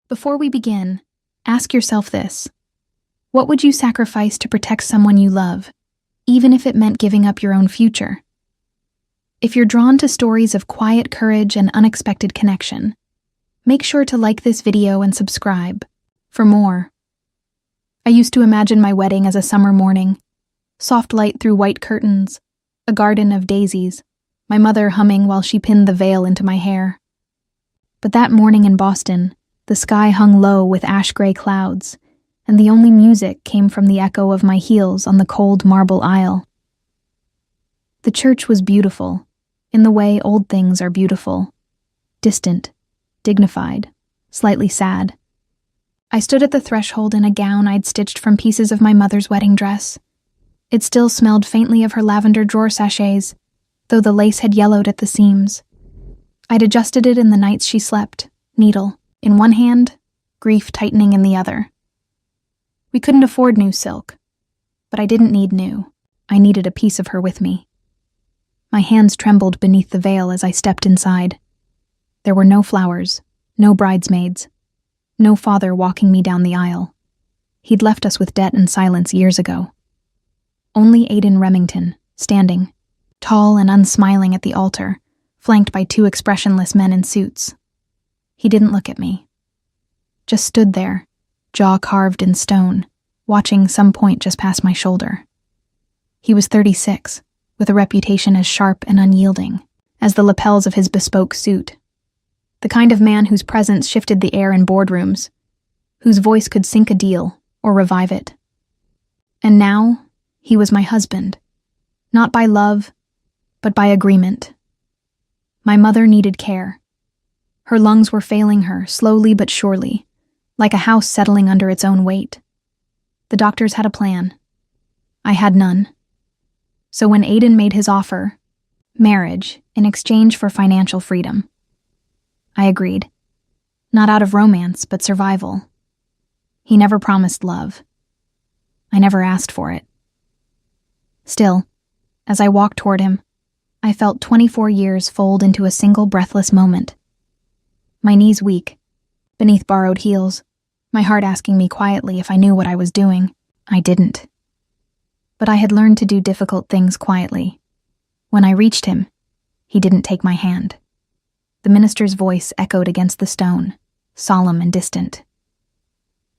Before we begin, ask yourself this. What would you sacrifice to protect someone you love, even if it meant giving up your own future? If you're drawn to stories of quiet courage and unexpected connection, make sure to like this video and subscribe for more. I used to imagine my wedding as a summer morning, soft light through white curtains, a garden of daisies, my mother humming while she pinned the veil into my hair. But that morning in Boston, the sky hung low with ash-gray clouds, and the only music came from the echo of my heels on the cold marble aisle. The church was beautiful, in the way old things are beautiful, distant, dignified, slightly sad. I stood at the threshold in a gown I'd stitched from pieces of my mother's wedding dress. It still smelled faintly of her lavender drawer sachets, though the lace had yellowed at the seams. I'd adjusted it in the nights she slept, needle in one hand, grief tightening in the other. We couldn't afford new silk, but I didn't need new. I needed a piece of her with me. My hands trembled beneath the veil as I stepped inside. There were no flowers, no bridesmaids, no father walking me down the aisle. He'd left us with debt and silence years ago. Only Aiden Remington, standing, tall and unsmiling at the altar, flanked by two expressionless men in suits. He didn't look at me. Just stood there, jaw carved in stone, watching some point just past my shoulder. He was 36, with a reputation as sharp and unyielding as the lapels of his bespoke suit. The kind of man whose presence shifted the air in boardrooms, whose voice could sink a deal or revive it. And now, he was my husband, not by love, but by agreement. My mother needed care. Her lungs were failing her, slowly but surely, like a house settling under its own weight. The doctors had a plan. I had none. So when Aiden made his offer, marriage in exchange for financial freedom, I agreed. Not out of romance, but survival. He never promised love. I never asked for it. Still, as I walked toward him, I felt 24 years fold into a single breathless moment. My knees weak, beneath borrowed heels, my heart asking me quietly if I knew what I was doing. I didn't. But I had learned to do difficult things quietly. When I reached him, he didn't take my hand. The minister's voice echoed against the stone, solemn and distant.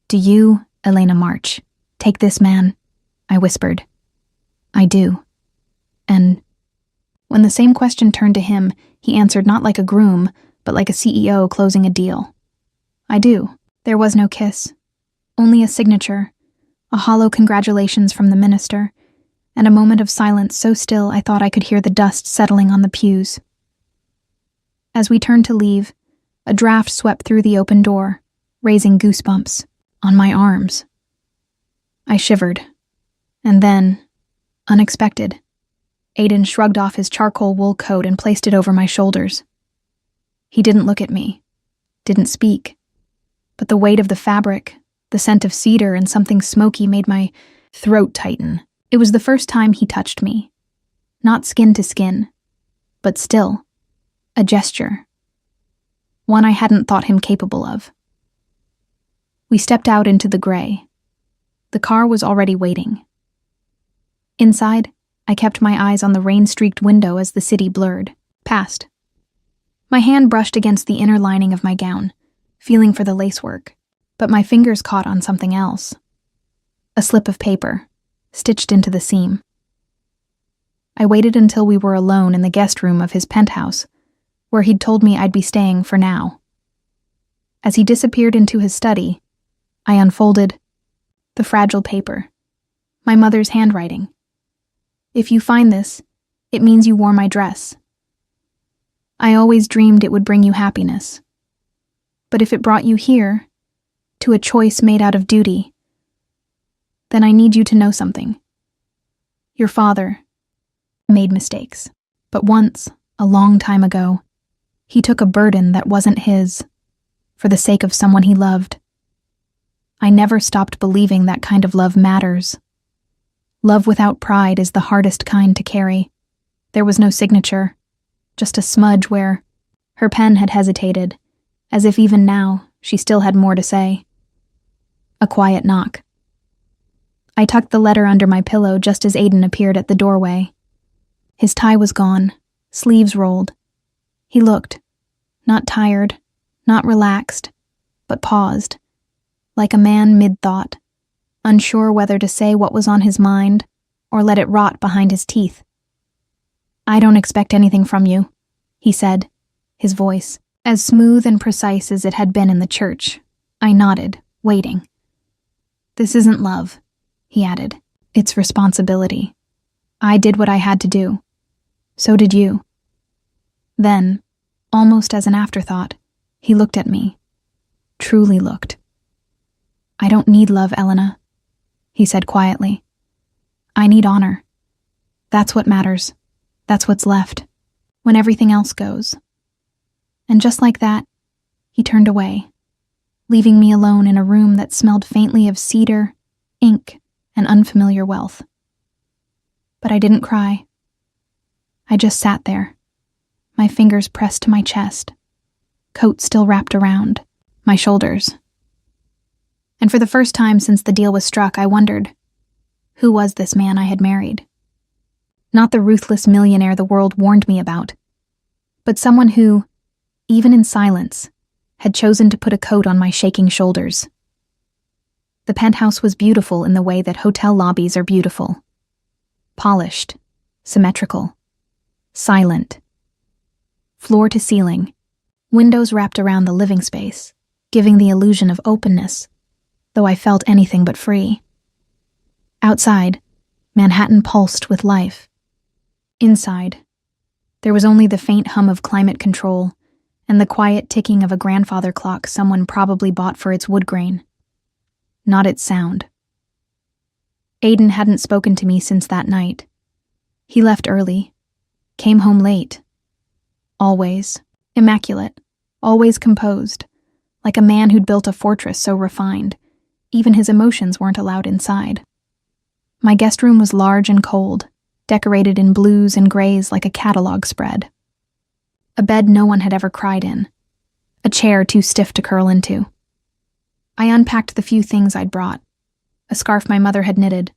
"Do you, Elena March, take this man?" I whispered. "I do." And when the same question turned to him, he answered not like a groom, but like a CEO closing a deal. "I do." There was no kiss, only a signature, a hollow congratulations from the minister, and a moment of silence so still I thought I could hear the dust settling on the pews. As we turned to leave, a draft swept through the open door, raising goosebumps on my arms. I shivered, and then, unexpected, Aiden shrugged off his charcoal wool coat and placed it over my shoulders. He didn't look at me, didn't speak, but the weight of the fabric, the scent of cedar and something smoky made my throat tighten. It was the first time he touched me. Not skin to skin, but still, a gesture. One I hadn't thought him capable of. We stepped out into the gray. The car was already waiting. Inside, I kept my eyes on the rain-streaked window as the city blurred past. My hand brushed against the inner lining of my gown, feeling for the lacework, but my fingers caught on something else. A slip of paper, stitched into the seam. I waited until we were alone in the guest room of his penthouse, where he'd told me I'd be staying for now. As he disappeared into his study, I unfolded the fragile paper, my mother's handwriting. "If you find this, it means you wore my dress. I always dreamed it would bring you happiness. But if it brought you here, to a choice made out of duty, then I need you to know something. Your father made mistakes, but once, a long time ago, he took a burden that wasn't his, for the sake of someone he loved. I never stopped believing that kind of love matters. Love without pride is the hardest kind to carry. There was no signature, just a smudge where her pen had hesitated, as if even now she still had more to say. A quiet knock. I tucked the letter under my pillow just as Aiden appeared at the doorway. His tie was gone, sleeves rolled. He looked, not tired, not relaxed, but paused, like a man mid-thought, unsure whether to say what was on his mind or let it rot behind his teeth. "I don't expect anything from you," he said, his voice as smooth and precise as it had been in the church. I nodded, waiting. "This isn't love," he added. "It's responsibility. I did what I had to do. So did you." Then, almost as an afterthought, he looked at me. Truly looked. "I don't need love, Elena," he said quietly. "I need honor. That's what matters. That's what's left, when everything else goes." And just like that, he turned away, leaving me alone in a room that smelled faintly of cedar, ink, and unfamiliar wealth. But I didn't cry. I just sat there, my fingers pressed to my chest, coat still wrapped around my shoulders. And for the first time since the deal was struck, I wondered, who was this man I had married? Not the ruthless millionaire the world warned me about, but someone who, even in silence, had chosen to put a coat on my shaking shoulders. The penthouse was beautiful in the way that hotel lobbies are beautiful. Polished, symmetrical, silent. Floor to ceiling, windows wrapped around the living space, giving the illusion of openness, though I felt anything but free. Outside, Manhattan pulsed with life. Inside, there was only the faint hum of climate control and the quiet ticking of a grandfather clock someone probably bought for its wood grain. Not its sound. Aiden hadn't spoken to me since that night. He left early, came home late. Always immaculate, always composed, like a man who'd built a fortress so refined, even his emotions weren't allowed inside. My guest room was large and cold, decorated in blues and grays like a catalog spread. A bed no one had ever cried in, a chair too stiff to curl into. I unpacked the few things I'd brought, a scarf my mother had knitted,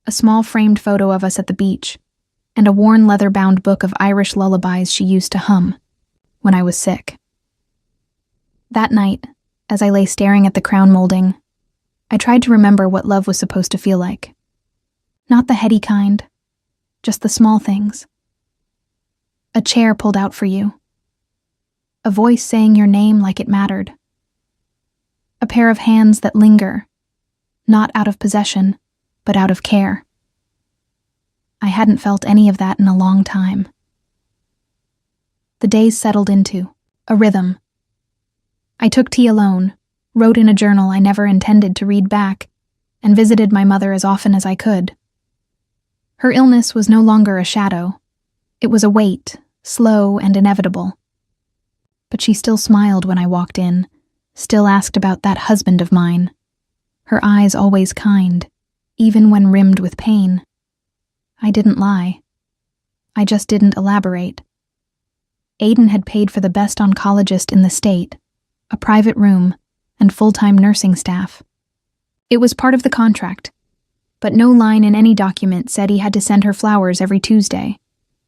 a small framed photo of us at the beach, and a worn leather-bound book of Irish lullabies she used to hum when I was sick. That night, as I lay staring at the crown molding, I tried to remember what love was supposed to feel like. Not the heady kind, just the small things. A chair pulled out for you. A voice saying your name like it mattered. A pair of hands that linger, not out of possession, but out of care. I hadn't felt any of that in a long time. The days settled into a rhythm. I took tea alone, wrote in a journal I never intended to read back, and visited my mother as often as I could. Her illness was no longer a shadow. It was a weight, slow and inevitable. But she still smiled when I walked in, still asked about that husband of mine. Her eyes always kind, even when rimmed with pain. I didn't lie. I just didn't elaborate. Aiden had paid for the best oncologist in the state, a private room, and full-time nursing staff. It was part of the contract, but no line in any document said he had to send her flowers every Tuesday,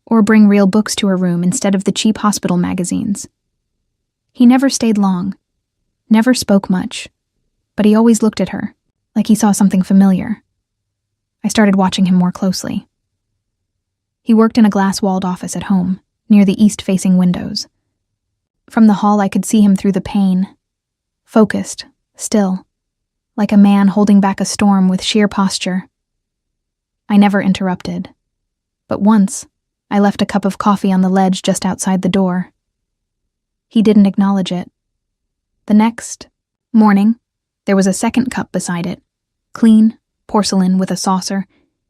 or bring real books to her room instead of the cheap hospital magazines. He never stayed long, never spoke much, but he always looked at her, like he saw something familiar. I started watching him more closely. He worked in a glass-walled office at home, near the east-facing windows. From the hall I could see him through the pane, focused, still, like a man holding back a storm with sheer posture. I never interrupted, but once I left a cup of coffee on the ledge just outside the door. He didn't acknowledge it. The next morning, there was a second cup beside it, clean, porcelain with a saucer,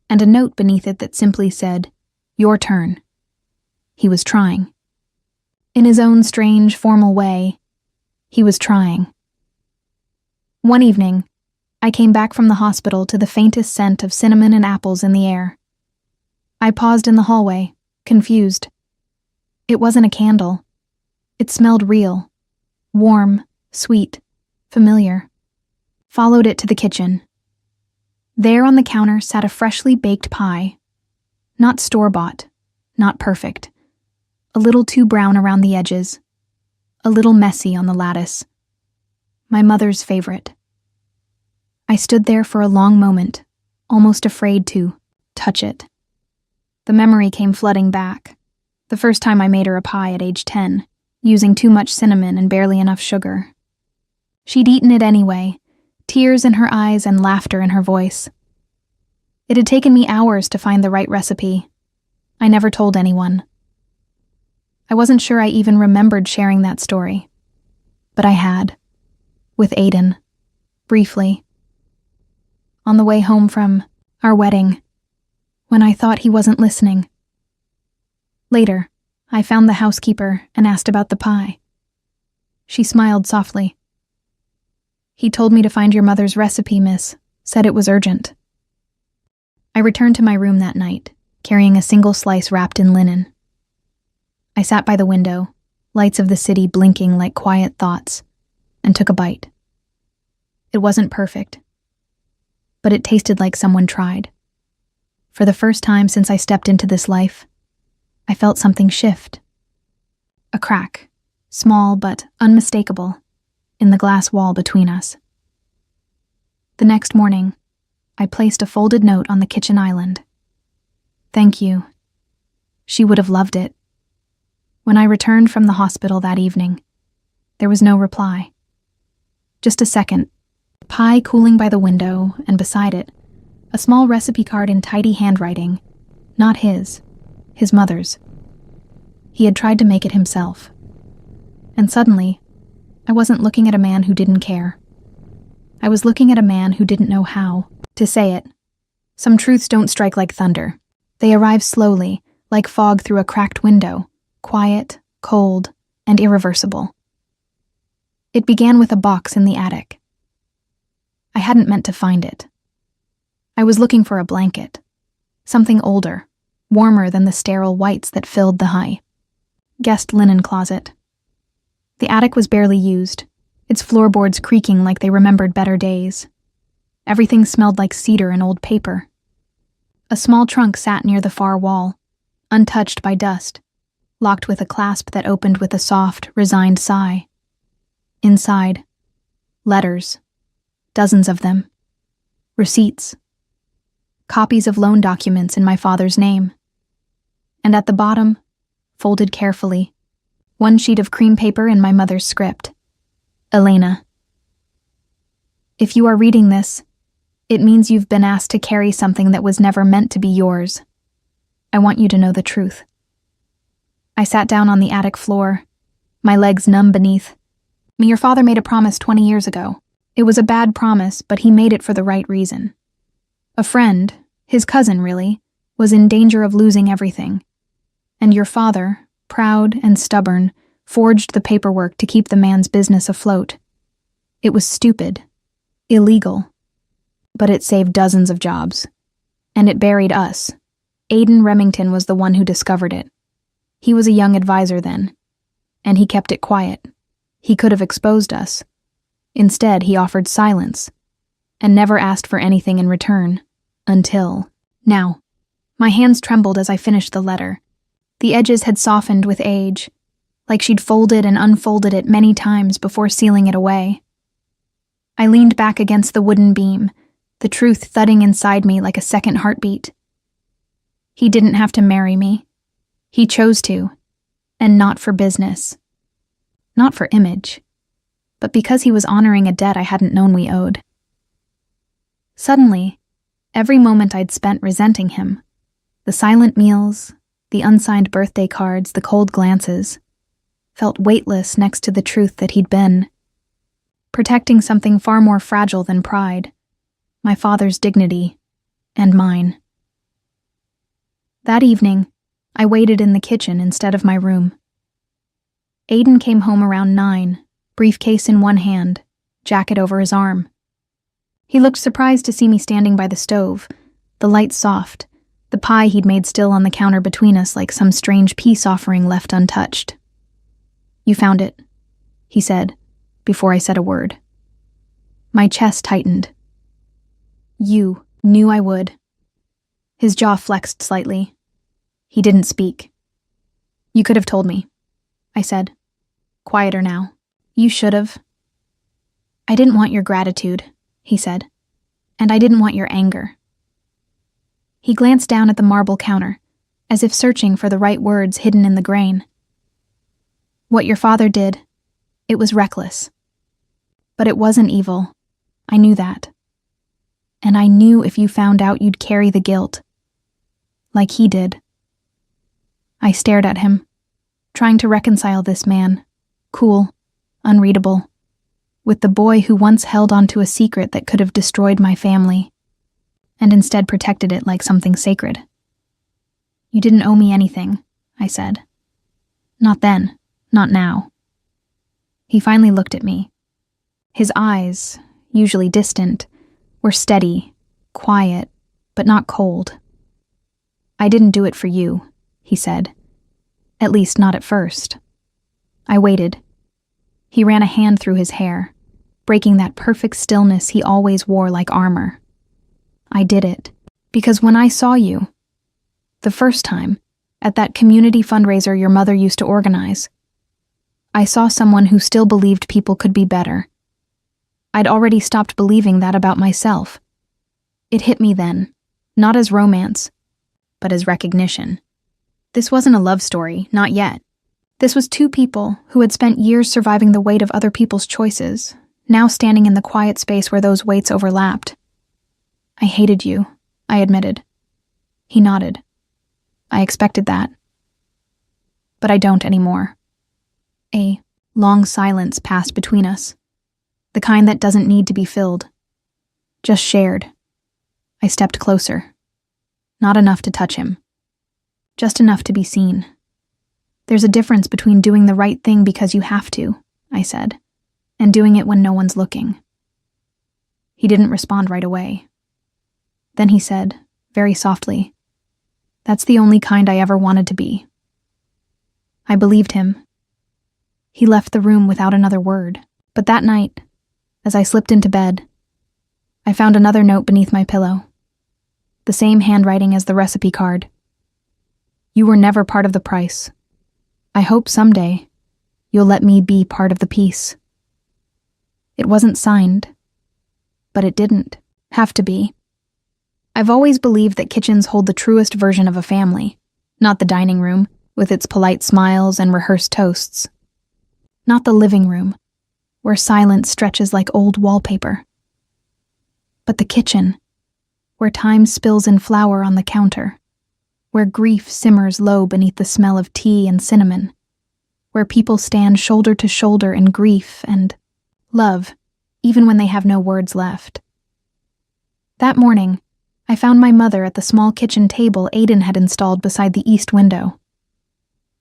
and a note beneath it that simply said, "Your turn." He was trying. In his own strange, formal way, he was trying. One evening, I came back from the hospital to the faintest scent of cinnamon and apples in the air. I paused in the hallway, confused. It wasn't a candle. It smelled real, warm, sweet, familiar. Followed it to the kitchen. There on the counter sat a freshly baked pie. Not store-bought, not perfect. A little too brown around the edges. A little messy on the lattice. My mother's favorite. I stood there for a long moment, almost afraid to touch it. The memory came flooding back. The first time I made her a pie at age 10, using too much cinnamon and barely enough sugar. She'd eaten it anyway, tears in her eyes and laughter in her voice. It had taken me hours to find the right recipe. I never told anyone. I wasn't sure I even remembered sharing that story. But I had. With Aiden. Briefly. On the way home from our wedding, when I thought he wasn't listening. Later, I found the housekeeper and asked about the pie. She smiled softly. He told me to find your mother's recipe, miss. Said it was urgent. I returned to my room that night, carrying a single slice wrapped in linen. I sat by the window, lights of the city blinking like quiet thoughts, and took a bite. It wasn't perfect, but it tasted like someone tried. For the first time since I stepped into this life, I felt something shift. A crack, small but unmistakable, in the glass wall between us. The next morning, I placed a folded note on the kitchen island. Thank you. She would have loved it. When I returned from the hospital that evening, there was no reply. Just a second, pie cooling by the window, and beside it, a small recipe card in tidy handwriting. Not his mother's. He had tried to make it himself. And suddenly, I wasn't looking at a man who didn't care. I was looking at a man who didn't know how to say it. Some truths don't strike like thunder. They arrive slowly, like fog through a cracked window, quiet, cold, and irreversible. It began with a box in the attic. I hadn't meant to find it. I was looking for a blanket, something older, warmer than the sterile whites that filled the guest linen closet. The attic was barely used, its floorboards creaking like they remembered better days. Everything smelled like cedar and old paper. A small trunk sat near the far wall, untouched by dust, locked with a clasp that opened with a soft, resigned sigh. Inside, letters, dozens of them, receipts, copies of loan documents in my father's name. And at the bottom, folded carefully, one sheet of cream paper in my mother's script. Elena. If you are reading this, it means you've been asked to carry something that was never meant to be yours. I want you to know the truth. I sat down on the attic floor, my legs numb beneath. Your father made a promise 20 years ago. It was a bad promise, but he made it for the right reason. A friend, his cousin really, was in danger of losing everything. And your father, proud and stubborn, forged the paperwork to keep the man's business afloat. It was stupid, illegal, but it saved dozens of jobs. And it buried us. Aiden Remington was the one who discovered it. He was a young advisor then, and he kept it quiet. He could have exposed us. Instead, he offered silence, and never asked for anything in return, until now. My hands trembled as I finished the letter. The edges had softened with age, like she'd folded and unfolded it many times before sealing it away. I leaned back against the wooden beam, the truth thudding inside me like a second heartbeat. He didn't have to marry me. He chose to, and not for business. Not for image, but because he was honoring a debt I hadn't known we owed. Suddenly, every moment I'd spent resenting him, the silent meals, the unsigned birthday cards, the cold glances, felt weightless next to the truth that he'd been, protecting something far more fragile than pride, my father's dignity, and mine. That evening, I waited in the kitchen instead of my room. Aiden came home around 9, briefcase in one hand, jacket over his arm. He looked surprised to see me standing by the stove, the light soft, the pie he'd made still on the counter between us like some strange peace offering left untouched. "You found it," he said, before I said a word. My chest tightened. You knew I would. His jaw flexed slightly. He didn't speak. You could have told me, I said, quieter now. You should have. I didn't want your gratitude, he said, and I didn't want your anger. He glanced down at the marble counter, as if searching for the right words hidden in the grain. What your father did, it was reckless. But it wasn't evil. I knew that. And I knew if you found out you'd carry the guilt. Like he did. I stared at him, trying to reconcile this man, cool, unreadable, with the boy who once held onto a secret that could have destroyed my family, and instead protected it like something sacred. You didn't owe me anything, I said. Not then, not now. He finally looked at me. His eyes, usually distant, were steady, quiet, but not cold. I didn't do it for you, he said. At least not at first. I waited. He ran a hand through his hair, breaking that perfect stillness he always wore like armor. I did it, because when I saw you, the first time, at that community fundraiser your mother used to organize, I saw someone who still believed people could be better. I'd already stopped believing that about myself. It hit me then, not as romance, but as recognition. This wasn't a love story, not yet. This was two people who had spent years surviving the weight of other people's choices, now standing in the quiet space where those weights overlapped. I hated you, I admitted. He nodded. I expected that. But I don't anymore. A long silence passed between us, the kind that doesn't need to be filled, just shared. I stepped closer. Not enough to touch him. Just enough to be seen. There's a difference between doing the right thing because you have to, I said, and doing it when no one's looking. He didn't respond right away. Then he said, very softly, "That's the only kind I ever wanted to be." I believed him. He left the room without another word, but that night, as I slipped into bed, I found another note beneath my pillow. The same handwriting as the recipe card. You were never part of the price. I hope someday you'll let me be part of the peace. It wasn't signed, but it didn't have to be. I've always believed that kitchens hold the truest version of a family, not the dining room, with its polite smiles and rehearsed toasts. Not the living room, where silence stretches like old wallpaper. But the kitchen, where time spills in flour on the counter, where grief simmers low beneath the smell of tea and cinnamon, where people stand shoulder to shoulder in grief and love, even when they have no words left. That morning, I found my mother at the small kitchen table Aiden had installed beside the east window.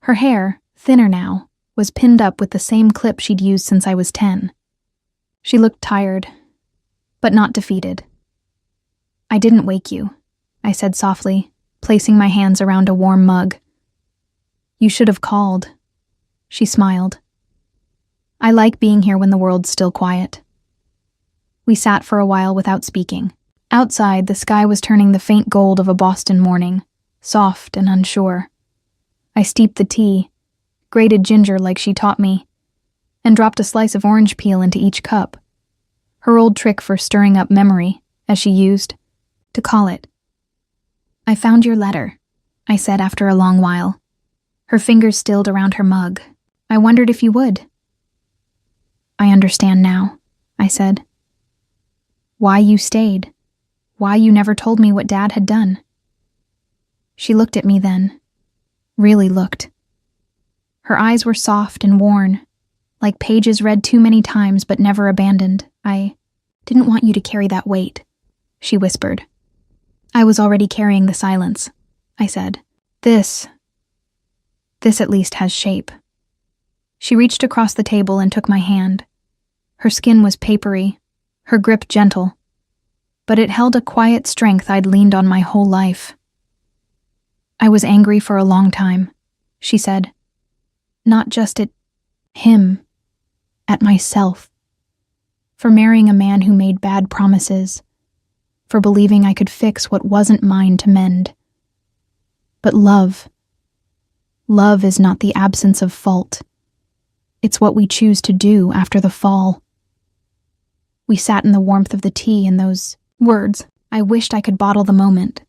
Her hair, thinner now, was pinned up with the same clip she'd used since I was 10. She looked tired, but not defeated. "I didn't wake you," I said softly, placing my hands around a warm mug. "You should have called." She smiled. "I like being here when the world's still quiet." We sat for a while without speaking. Outside, the sky was turning the faint gold of a Boston morning, soft and unsure. I steeped the tea, grated ginger like she taught me, and dropped a slice of orange peel into each cup. Her old trick for stirring up memory, as she used to call it. "I found your letter," I said after a long while. Her fingers stilled around her mug. "I wondered if you would." "I understand now," I said. "Why you stayed. Why you never told me what Dad had done." She looked at me then. Really looked. Her eyes were soft and worn, like pages read too many times but never abandoned. "I didn't want you to carry that weight," she whispered. "I was already carrying the silence," I said. This at least has shape." She reached across the table and took my hand. Her skin was papery, her grip gentle, but it held a quiet strength I'd leaned on my whole life. "I was angry for a long time," she said. "Not just at him, at myself. for marrying a man who made bad promises, for believing I could fix what wasn't mine to mend. But love is not the absence of fault. It's what we choose to do after the fall. We sat in the warmth of the tea and those words. I wished I could bottle the moment.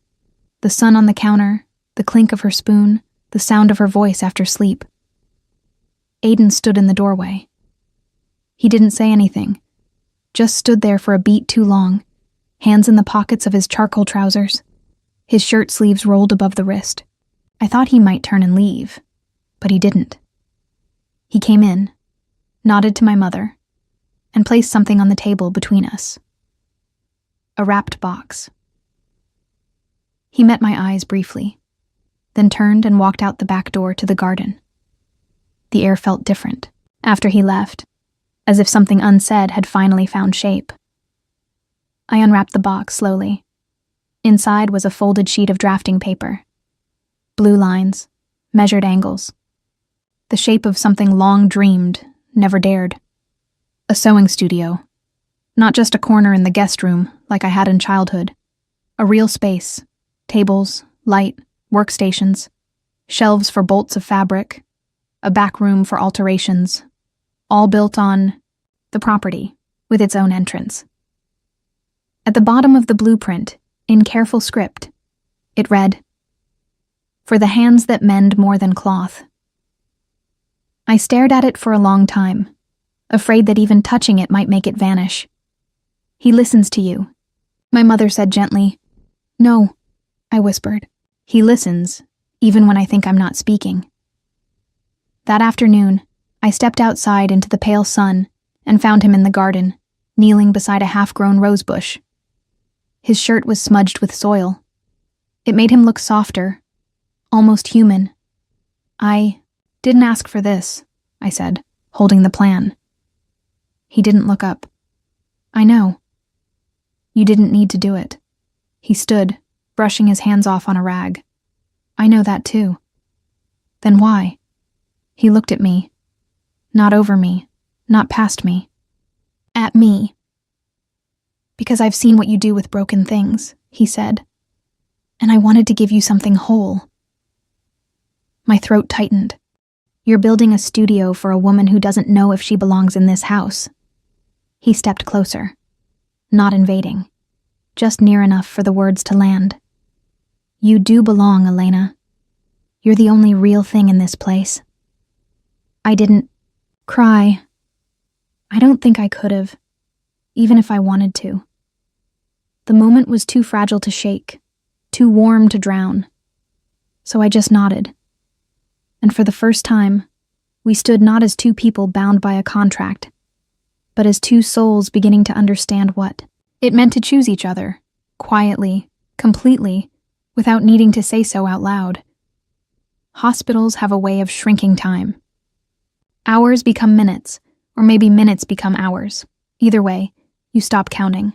The sun on the counter, the clink of her spoon, the sound of her voice after sleep. Aiden stood in the doorway. He didn't say anything, just stood there for a beat too long, hands in the pockets of his charcoal trousers, his shirt sleeves rolled above the wrist. I thought he might turn and leave, but he didn't. He came in, nodded to my mother, and placed something on the table between us. A wrapped box. He met my eyes briefly, then turned and walked out the back door to the garden. The air felt different after he left, as if something unsaid had finally found shape. I unwrapped the box slowly. Inside was a folded sheet of drafting paper. Blue lines, measured angles. The shape of something long dreamed, never dared. A sewing studio. Not just a corner in the guest room, like I had in childhood. A real space. Tables, light, workstations, shelves for bolts of fabric, a back room for alterations, all built on the property, with its own entrance. At the bottom of the blueprint, in careful script, it read, "For the hands that mend more than cloth." I stared at it for a long time, afraid that even touching it might make it vanish. "He listens to you," my mother said gently. "No," I whispered. "He listens, even when I think I'm not speaking." That afternoon, I stepped outside into the pale sun and found him in the garden, kneeling beside a half-grown rosebush. His shirt was smudged with soil. It made him look softer, almost human. "I didn't ask for this," I said, holding the plan. He didn't look up. "I know. You didn't need to do it." He stood, brushing his hands off on a rag. "I know that too." "Then why?" He looked at me. Not over me, not past me. At me. "Because I've seen what you do with broken things," he said. "And I wanted to give you something whole." My throat tightened. "You're building a studio for a woman who doesn't know if she belongs in this house." He stepped closer. Not invading. Just near enough for the words to land. "You do belong, Elena. You're the only real thing in this place." I didn't cry. I don't think I could have, even if I wanted to. The moment was too fragile to shake, too warm to drown. So I just nodded. And for the first time, we stood not as two people bound by a contract, but as two souls beginning to understand what it meant to choose each other, quietly, completely, without needing to say so out loud. Hospitals have a way of shrinking time. Hours become minutes, or maybe minutes become hours. Either way, you stop counting.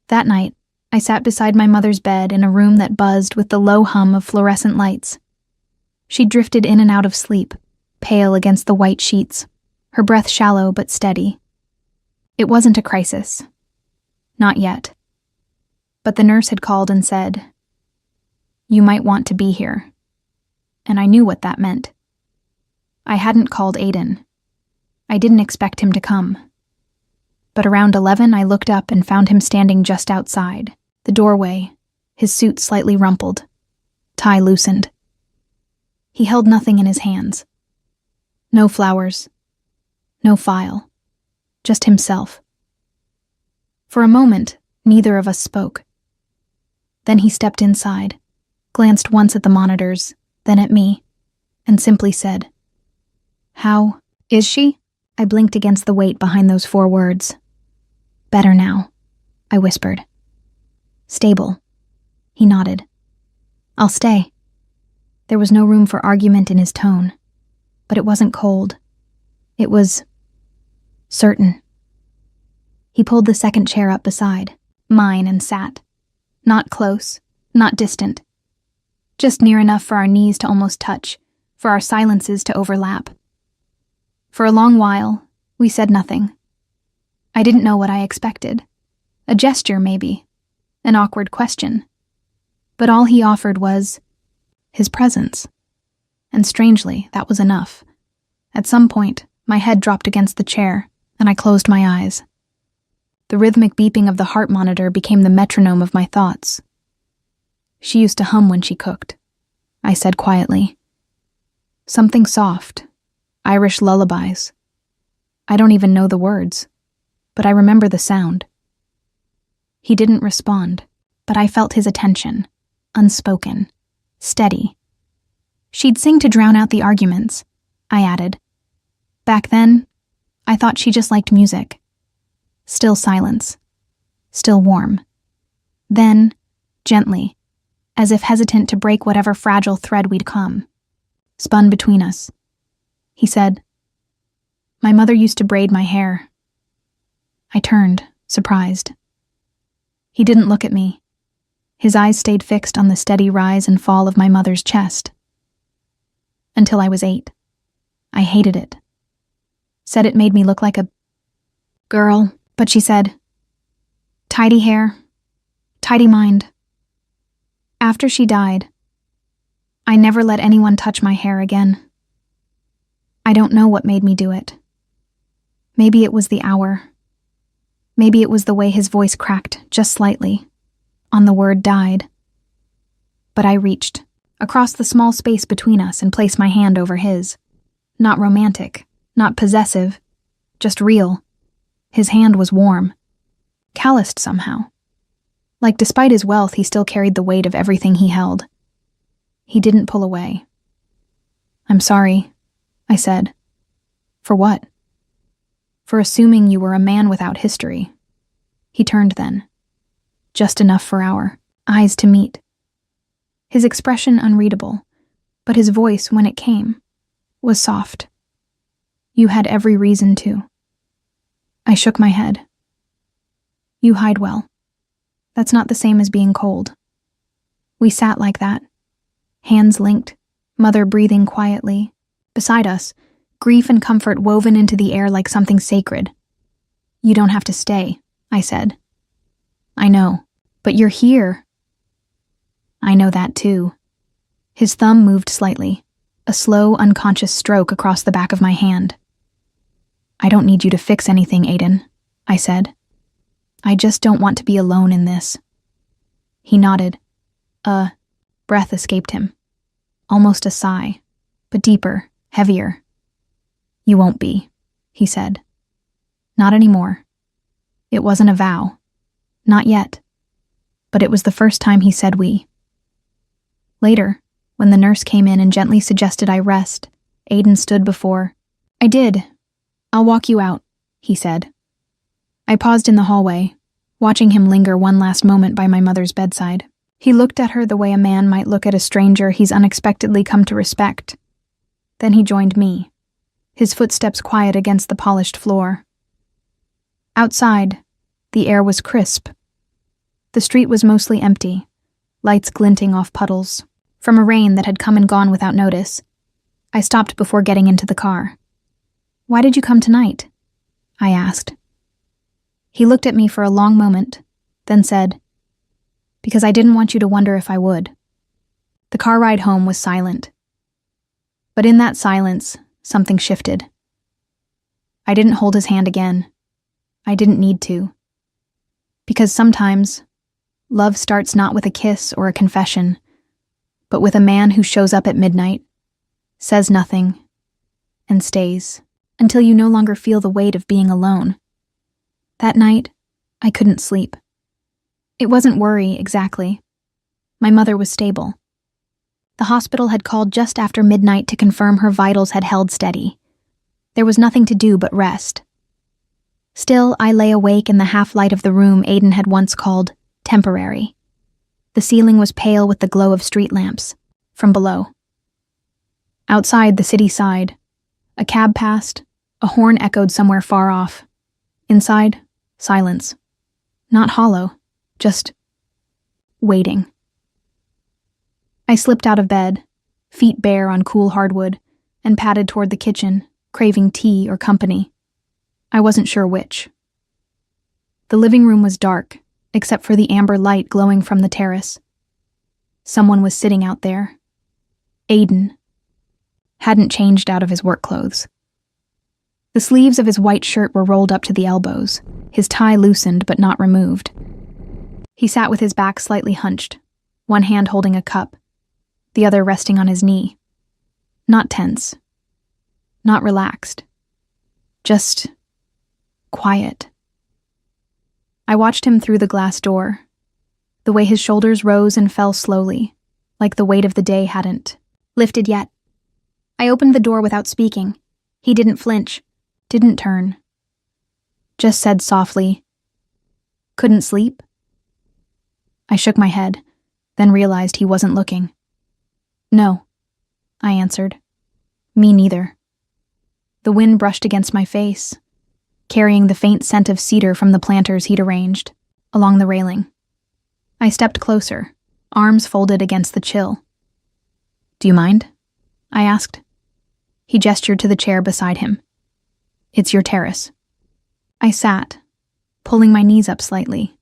That night, I sat beside my mother's bed in a room that buzzed with the low hum of fluorescent lights. She drifted in and out of sleep, pale against the white sheets, her breath shallow but steady. It wasn't a crisis. Not yet. But the nurse had called and said, "You might want to be here." And I knew what that meant. I hadn't called Aiden. I didn't expect him to come. But around 11, I looked up and found him standing just outside, the doorway, his suit slightly rumpled, tie loosened. He held nothing in his hands. No flowers. No file. Just himself. For a moment, neither of us spoke. Then he stepped inside, glanced once at the monitors, then at me, and simply said, "How is she?" I blinked against the weight behind those 4 words. "Better now," I whispered. "Stable." He nodded. "I'll stay." There was no room for argument in his tone, but it wasn't cold. It was certain. He pulled the second chair up beside mine and sat. Not close, not distant. Just near enough for our knees to almost touch, for our silences to overlap. For a long while, we said nothing, I didn't know what I expected. A gesture, maybe. An awkward question. But all he offered was his presence. And strangely, that was enough. At some point, my head dropped against the chair, and I closed my eyes. The rhythmic beeping of the heart monitor became the metronome of my thoughts. She used to hum when she cooked, I said quietly. Something soft, Irish lullabies. I don't even know the words, but I remember the sound. He didn't respond, but I felt his attention, unspoken, steady. She'd sing to drown out the arguments, I added. Back then, I thought she just liked music. Still silence. Still warm. Then, gently, as if hesitant to break whatever fragile thread we'd come, spun between us. He said, "My mother used to braid my hair." I turned, surprised. He didn't look at me. His eyes stayed fixed on the steady rise and fall of my mother's chest. Until I was 8. I hated it. Said it made me look like a girl, but she said, "Tidy hair, tidy mind." After she died, I never let anyone touch my hair again. I don't know what made me do it. Maybe it was the hour. Maybe it was the way his voice cracked, just slightly, on the word died. But I reached, across the small space between us, and placed my hand over his. Not romantic, not possessive, just real. His hand was warm, calloused somehow. Like despite his wealth, he still carried the weight of everything he held. He didn't pull away. "I'm sorry," I said. "For what?" "For assuming you were a man without history." He turned then. Just enough for our eyes to meet. His expression unreadable, but his voice, when it came, was soft. "You had every reason to." I shook my head. "You hide well. That's not the same as being cold." We sat like that, hands linked, mother breathing quietly. Beside us, grief and comfort woven into the air like something sacred. "You don't have to stay," I said. "I know, but you're here." "I know that too." His thumb moved slightly, a slow, unconscious stroke across the back of my hand. "I don't need you to fix anything, Aiden," I said. "I just don't want to be alone in this." He nodded. Breath escaped him. Almost a sigh, but deeper, heavier. "You won't be," he said. "Not anymore." It wasn't a vow. Not yet. But it was the first time he said we. Later, when the nurse came in and gently suggested I rest, Aiden stood before. "I did. I'll walk you out," he said. I paused in the hallway, watching him linger one last moment by my mother's bedside. He looked at her the way a man might look at a stranger he's unexpectedly come to respect. Then he joined me, his footsteps quiet against the polished floor. Outside, the air was crisp. The street was mostly empty, lights glinting off puddles, from a rain that had come and gone without notice. I stopped before getting into the car. "Why did you come tonight?" I asked. He looked at me for a long moment, then said, "Because I didn't want you to wonder if I would." The car ride home was silent. But in that silence, something shifted. I didn't hold his hand again. I didn't need to. Because sometimes, love starts not with a kiss or a confession, but with a man who shows up at midnight, says nothing, and stays, until you no longer feel the weight of being alone. That night, I couldn't sleep. It wasn't worry, exactly. My mother was stable. The hospital had called just after midnight to confirm her vitals had held steady. There was nothing to do but rest. Still, I lay awake in the half-light of the room Aiden had once called temporary. The ceiling was pale with the glow of street lamps, from below. Outside, the city sighed. A cab passed, a horn echoed somewhere far off. Inside, silence. Not hollow, just waiting. I slipped out of bed, feet bare on cool hardwood, and padded toward the kitchen, craving tea or company. I wasn't sure which. The living room was dark, except for the amber light glowing from the terrace. Someone was sitting out there. Aiden. Hadn't changed out of his work clothes. The sleeves of his white shirt were rolled up to the elbows, his tie loosened but not removed. He sat with his back slightly hunched, one hand holding a cup, the other resting on his knee. Not tense. Not relaxed. Just quiet. I watched him through the glass door, the way his shoulders rose and fell slowly, like the weight of the day hadn't lifted yet. I opened the door without speaking. He didn't flinch, didn't turn. Just said softly, "Couldn't sleep?" I shook my head, then realized he wasn't looking. "No," I answered. "Me neither." The wind brushed against my face, carrying the faint scent of cedar from the planters he'd arranged along the railing. I stepped closer, arms folded against the chill. "Do you mind?" I asked. He gestured to the chair beside him. "It's your terrace." I sat, pulling my knees up slightly,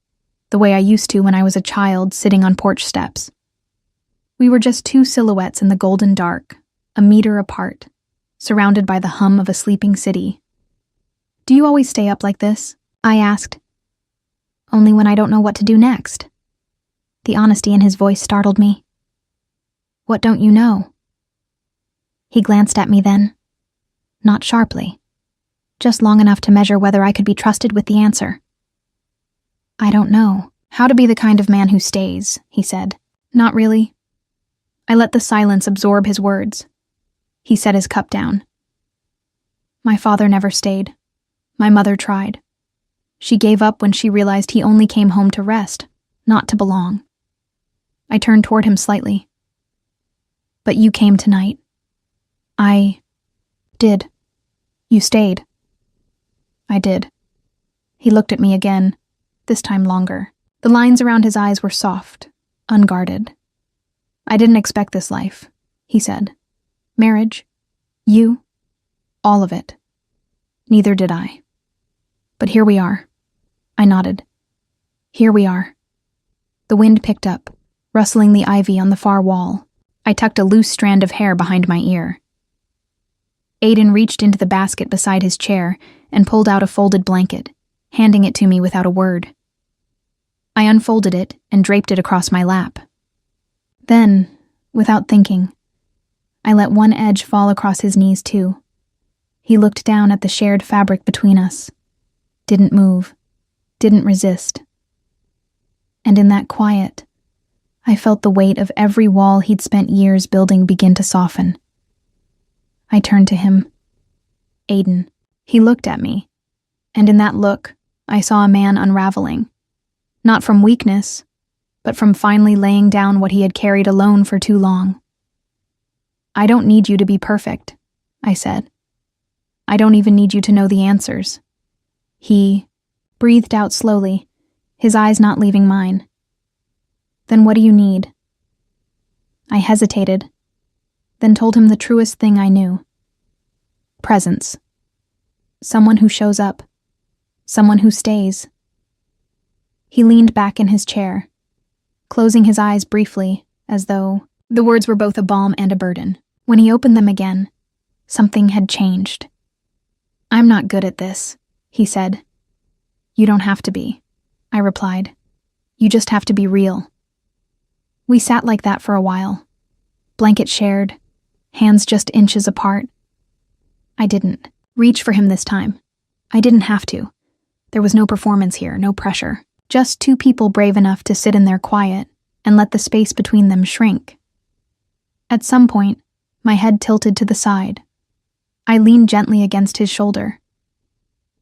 the way I used to when I was a child sitting on porch steps. We were just two silhouettes in the golden dark, a meter apart, surrounded by the hum of a sleeping city. "Do you always stay up like this?" I asked. "Only when I don't know what to do next." The honesty in his voice startled me. "What don't you know?" He glanced at me then, not sharply, just long enough to measure whether I could be trusted with the answer. "I don't know how to be the kind of man who stays," he said. "Not really." I let the silence absorb his words. He set his cup down. "My father never stayed. My mother tried. She gave up when she realized he only came home to rest, not to belong." I turned toward him slightly. "But you came tonight." "I did. You stayed." "I did." He looked at me again, this time longer. The lines around his eyes were soft, unguarded. "I didn't expect this life," he said. "Marriage, you, all of it. Neither did I. But here we are." I nodded. "Here we are." The wind picked up, rustling the ivy on the far wall. I tucked a loose strand of hair behind my ear. Aiden reached into the basket beside his chair and pulled out a folded blanket, handing it to me without a word. I unfolded it and draped it across my lap. Then, without thinking, I let one edge fall across his knees too. He looked down at the shared fabric between us, didn't move, didn't resist. And in that quiet, I felt the weight of every wall he'd spent years building begin to soften. I turned to him. "Aiden." He looked at me, and in that look, I saw a man unraveling. Not from weakness, but from finally laying down what he had carried alone for too long. "I don't need you to be perfect," I said. "I don't even need you to know the answers." He breathed out slowly, his eyes not leaving mine. "Then what do you need?" I hesitated, then told him the truest thing I knew. Presence. Someone who shows up. Someone who stays. He leaned back in his chair, closing his eyes briefly, as though the words were both a balm and a burden. When he opened them again, something had changed. "I'm not good at this," he said. "You don't have to be," I replied. "You just have to be real." We sat like that for a while, blanket shared, hands just inches apart. I didn't reach for him this time. I didn't have to. There was no performance here, no pressure. Just two people brave enough to sit in their quiet and let the space between them shrink. At some point, my head tilted to the side. I leaned gently against his shoulder.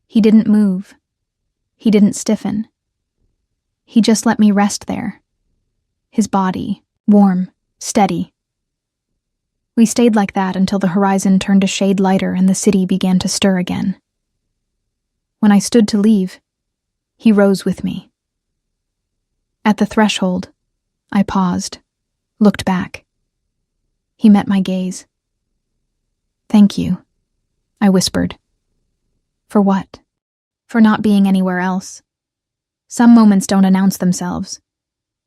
He didn't move. He didn't stiffen. He just let me rest there. His body, warm, steady. We stayed like that until the horizon turned a shade lighter and the city began to stir again. When I stood to leave, he rose with me. At the threshold, I paused, looked back. He met my gaze. "Thank you," I whispered. "For what?" "For not being anywhere else. Some moments don't announce themselves.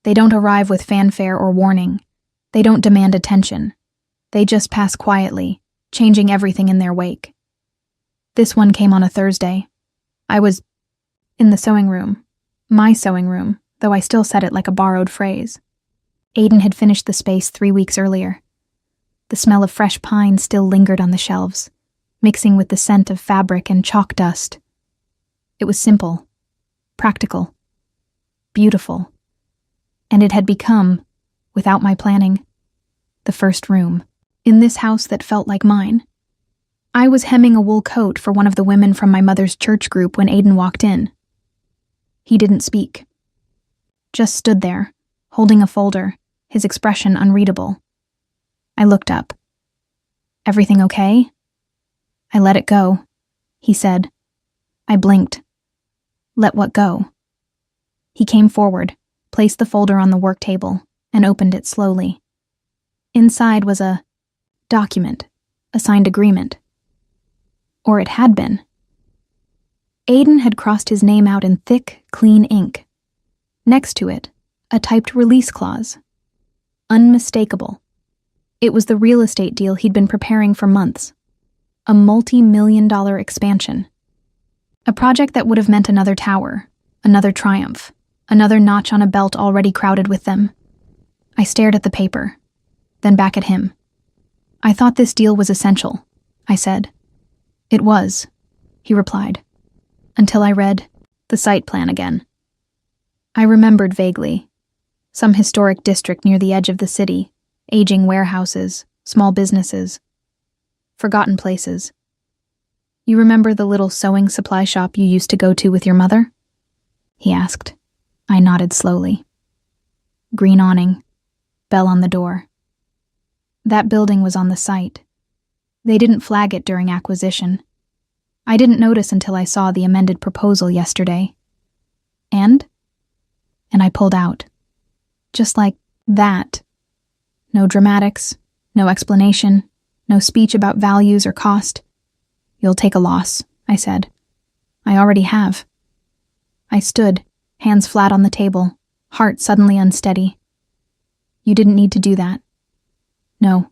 They don't arrive with fanfare or warning. They don't demand attention. They just pass quietly, changing everything in their wake. This one came on a Thursday. I was in the sewing room. My sewing room, though I still said it like a borrowed phrase. Aiden had finished the space 3 weeks earlier. The smell of fresh pine still lingered on the shelves, mixing with the scent of fabric and chalk dust. It was simple, practical, beautiful, and it had become, without my planning, the first room in this house that felt like mine. I was hemming a wool coat for one of the women from my mother's church group when Aiden walked in. He didn't speak. Just stood there, holding a folder, his expression unreadable. I looked up. "Everything okay?" "I let it go," he said. I blinked. "Let what go?" He came forward, placed the folder on the work table, and opened it slowly. Inside was a document, a signed agreement. Or it had been. Aiden had crossed his name out in thick, clean ink. Next to it, a typed release clause. Unmistakable. It was the real estate deal he'd been preparing for months. A multi-million-dollar expansion. A project that would have meant another tower, another triumph, another notch on a belt already crowded with them. I stared at the paper, then back at him. "I thought this deal was essential," I said. "It was," he replied, until I read the site plan again. I remembered vaguely. Some historic district near the edge of the city, aging warehouses, small businesses, forgotten places. "You remember the little sewing supply shop you used to go to with your mother?" he asked. I nodded slowly. Green awning, bell on the door. That building was on the site. They didn't flag it during acquisition. I didn't notice until I saw the amended proposal yesterday. And I pulled out. Just like that. No dramatics, no explanation, no speech about values or cost. "You'll take a loss," I said. "I already have." I stood, hands flat on the table, heart suddenly unsteady. "You didn't need to do that." "No,"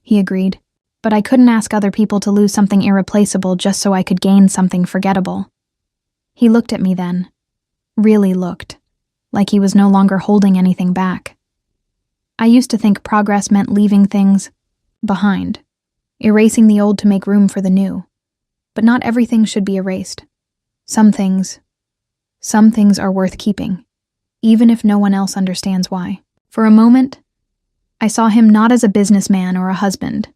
he agreed, "but I couldn't ask other people to lose something irreplaceable just so I could gain something forgettable." He looked at me then, really looked, like he was no longer holding anything back. I used to think progress meant leaving things behind, erasing the old to make room for the new. But not everything should be erased. Some things are worth keeping, even if no one else understands why. For a moment, I saw him not as a businessman or a husband,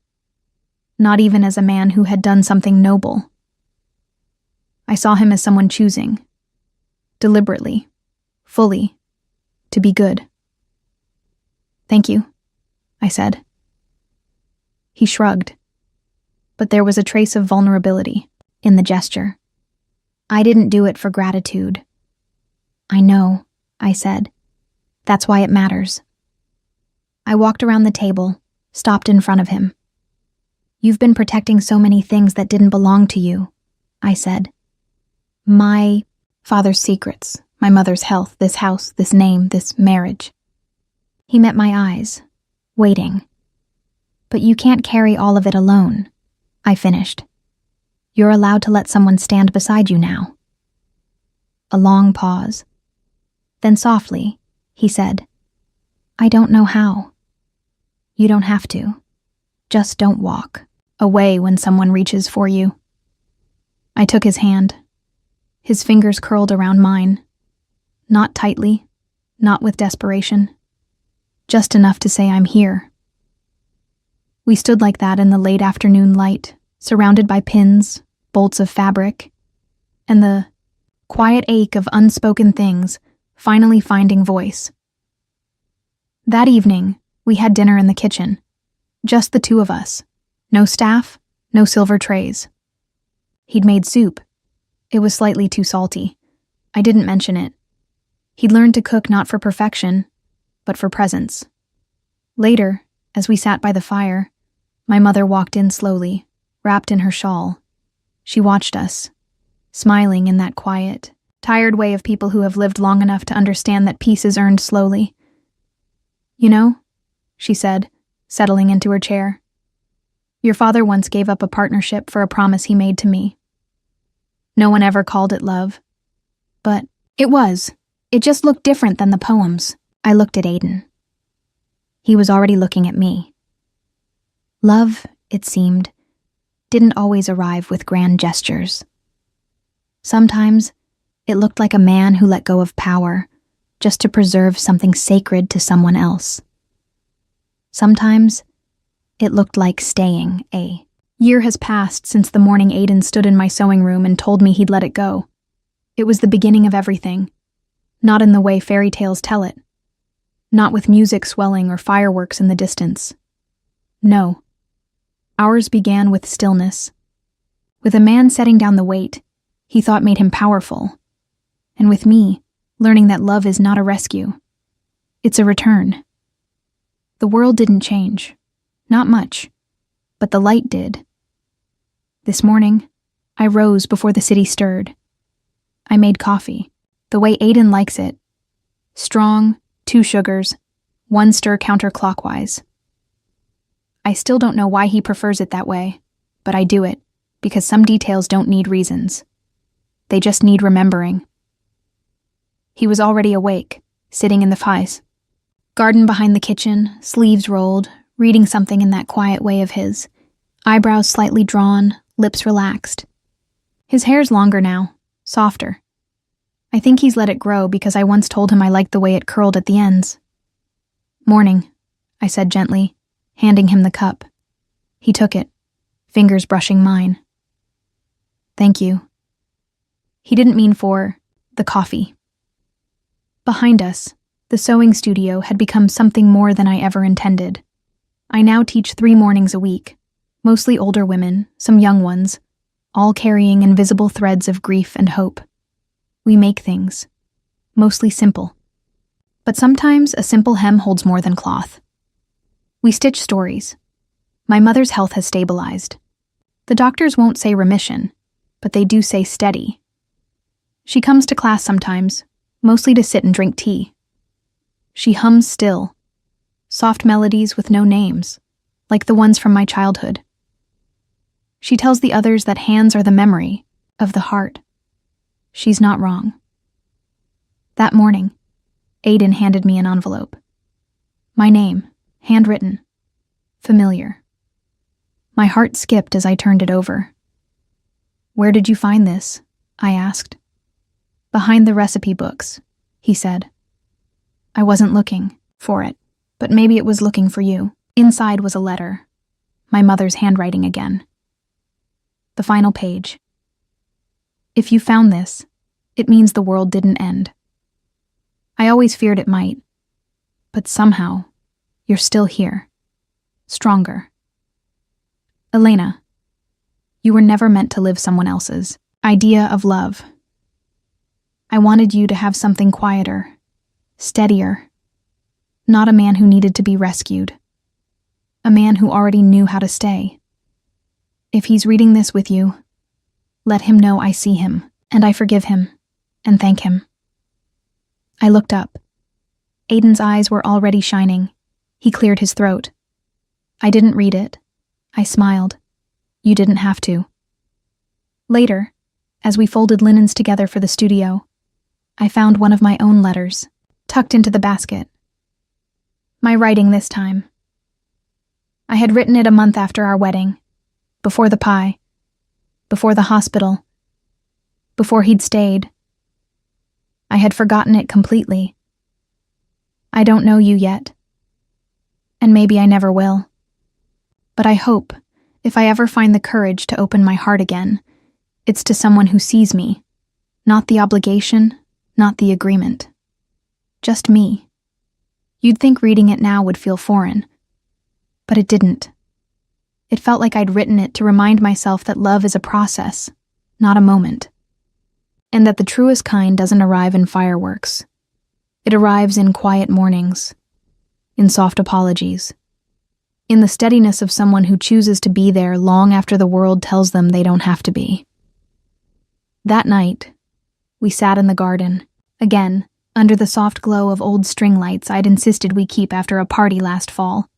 not even as a man who had done something noble. I saw him as someone choosing, deliberately, fully, to be good. "Thank you," I said. He shrugged, but there was a trace of vulnerability in the gesture. "I didn't do it for gratitude." "I know," I said. "That's why it matters." I walked around the table, stopped in front of him. "You've been protecting so many things that didn't belong to you," I said. "My father's secrets, my mother's health, this house, this name, this marriage." He met my eyes, waiting. "But you can't carry all of it alone," I finished. "You're allowed to let someone stand beside you now." A long pause. Then softly, he said, "I don't know how." "You don't have to. Just don't walk away when someone reaches for you." I took his hand. His fingers curled around mine. Not tightly, not with desperation. Just enough to say I'm here. We stood like that in the late afternoon light, surrounded by pins, bolts of fabric, and the quiet ache of unspoken things finally finding voice. That evening, we had dinner in the kitchen. Just the two of us. No staff, no silver trays. He'd made soup. It was slightly too salty. I didn't mention it. He'd learned to cook not for perfection, but for presence. Later, as we sat by the fire, my mother walked in slowly, wrapped in her shawl. She watched us, smiling in that quiet, Tired way of people who have lived long enough to understand that peace is earned slowly. You know, she said, settling into her chair, your father once gave up a partnership for a promise he made to me. No one ever called it love. But it was. It just looked different than the poems. I looked at Aiden. He was already looking at me. Love, it seemed, didn't always arrive with grand gestures. Sometimes, it looked like a man who let go of power just to preserve something sacred to someone else. Sometimes, it looked like staying. A year has passed since the morning Aiden stood in my sewing room and told me he'd let it go. It was the beginning of everything, not in the way fairy tales tell it, not with music swelling or fireworks in the distance. No. Ours began with stillness, with a man setting down the weight he thought made him powerful, and with me learning that love is not a rescue. It's a return. The world didn't change. Not much, but the light did. This morning, I rose before the city stirred. I made coffee, the way Aiden likes it. Strong, 2 sugars, 1 stir counterclockwise. I still don't know why he prefers it that way, but I do it, because some details don't need reasons. They just need remembering. He was already awake, sitting in the fais. Garden behind the kitchen, sleeves rolled, reading something in that quiet way of his, eyebrows slightly drawn, lips relaxed. His hair's longer now, softer. I think he's let it grow because I once told him I liked the way it curled at the ends. Morning, I said gently, handing him the cup. He took it, fingers brushing mine. Thank you. He didn't mean for the coffee. Behind us, the sewing studio had become something more than I ever intended. I now teach 3 mornings a week, mostly older women, some young ones, all carrying invisible threads of grief and hope. We make things, mostly simple. But sometimes a simple hem holds more than cloth. We stitch stories. My mother's health has stabilized. The doctors won't say remission, but they do say steady. She comes to class sometimes, mostly to sit and drink tea. She hums still, soft melodies with no names, like the ones from my childhood. She tells the others that hands are the memory of the heart. She's not wrong. That morning, Aiden handed me an envelope. My name, handwritten, familiar. My heart skipped as I turned it over. Where did you find this? I asked. Behind the recipe books, he said. I wasn't looking for it, but maybe it was looking for you. Inside was a letter, my mother's handwriting again. The final page. If you found this, it means the world didn't end. I always feared it might, but somehow, you're still here, stronger. Elena, you were never meant to live someone else's idea of love. I wanted you to have something quieter, steadier, not a man who needed to be rescued, a man who already knew how to stay. If he's reading this with you, let him know I see him, and I forgive him, and thank him. I looked up. Aiden's eyes were already shining. He cleared his throat. I didn't read it. I smiled. You didn't have to. Later, as we folded linens together for the studio, I found one of my own letters, tucked into the basket. My writing this time. I had written it a month after our wedding, before the pie, before the hospital, before he'd stayed. I had forgotten it completely. I don't know you yet, and maybe I never will. But I hope, if I ever find the courage to open my heart again, it's to someone who sees me, not the obligation, not the agreement. Just me. You'd think reading it now would feel foreign, but it didn't. It felt like I'd written it to remind myself that love is a process, not a moment, and that the truest kind doesn't arrive in fireworks. It arrives in quiet mornings, in soft apologies, in the steadiness of someone who chooses to be there long after the world tells them they don't have to be. That night, We sat in the garden. Again, under the soft glow of old string lights I'd insisted we keep after a party last fall.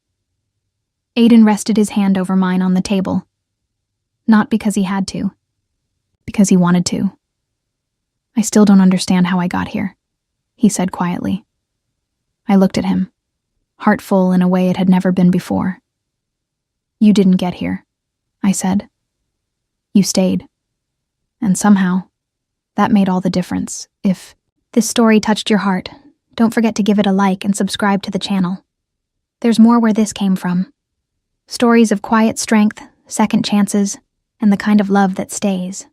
Aiden rested his hand over mine on the table. Not because he had to. Because he wanted to. I still don't understand how I got here, he said quietly. I looked at him, heart full in a way it had never been before. You didn't get here, I said. You stayed. And somehow, that made all the difference. If this story touched your heart, don't forget to give it a like and subscribe to the channel. There's more where this came from. Stories of quiet strength, second chances, and the kind of love that stays.